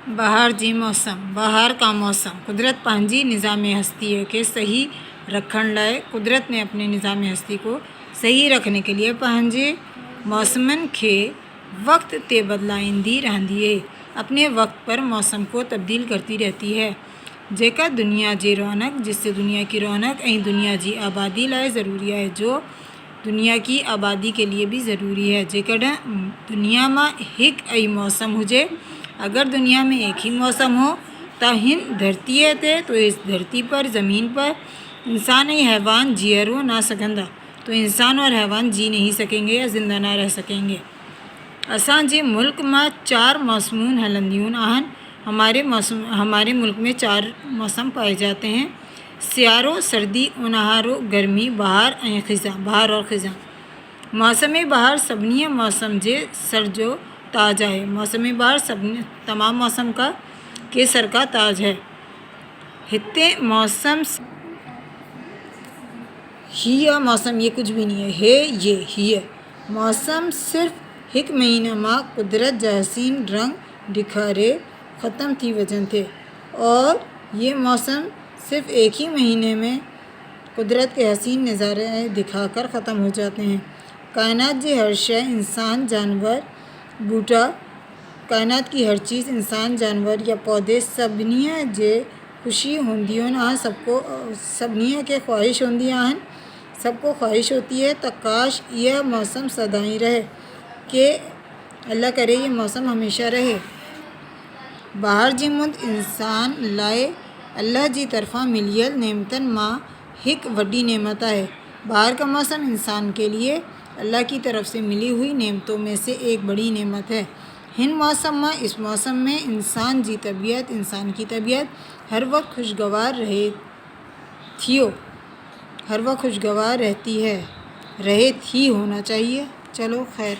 بہار جی موسم بہار کا موسم قدرت پانجی نظام ہستی ہے کہ صحیح رکھن لائے قدرت نے اپنے نظام ہستی کو صحیح رکھنے کے لیے پانجے موسمن کے وقت تے بدلائندی رہندی ہے، اپنے وقت پر موسم کو تبدیل کرتی رہتی ہے، جیکا دنیا جی رونق جس سے دنیا کی رونق دنیا جی آبادی لائے ضروری ہے، جو دنیا کی آبادی کے لیے بھی ضروری ہے۔ جیکڈ دنیا میں ایک موسم ہوجے، اگر دنیا میں ایک ہی موسم ہو تو ہن دھرتی ہے تو اس دھرتی پر زمین پر انسان حیوان جیرو نہ سکندا، تو انسان اور حیوان جی نہیں سکیں گے یا زندہ نہ رہ سکیں گے۔ اسان جی ملک میں 4 موسمون ہلندیون آہن، ہمارے ملک میں 4 موسم پائے جاتے ہیں: سیارو، سردی، انہارو، گرمی، بہار اور خزاں۔ موسم بہار سبھی موسم جے سر جو تاج ہے، موسم بہار تمام موسم کے سر کا تاج ہے۔ ہتے موسم ہی موسم یہ کچھ بھی نہیں ہے یہ موسم صرف ایک مہینہ ماں قدرت جحسین رنگ دکھارے ختم تھی وجن تھے، اور یہ موسم صرف ایک ہی مہینے میں قدرت کے حسین نظارے دکھا کر ختم ہو جاتے ہیں۔ کائنات جی ہر شے انسان جانور بوٹا، کائنات کی ہر چیز انسان جانور یا پودے سبنیاں جے خوشی ہوندیون سبنیاں کے خواہش ہوندیاں سب کو خواہش ہوتی ہے تو کاش یہ موسم سدائیں رہے، کہ اللہ کرے یہ موسم ہمیشہ رہے۔ بہار جی مند انسان لائے اللہ جی طرفاں ملیل نعمتن ماں ایک وڈی نعمت ہے۔ بہار کا موسم انسان کے لیے اللہ کی طرف سے ملی ہوئی نعمتوں میں سے ایک بڑی نعمت ہے۔ اس موسم میں انسان کی طبیعت ہر وقت خوشگوار رہتی ہے، رہے تھی ہونا چاہیے۔ چلو خیر۔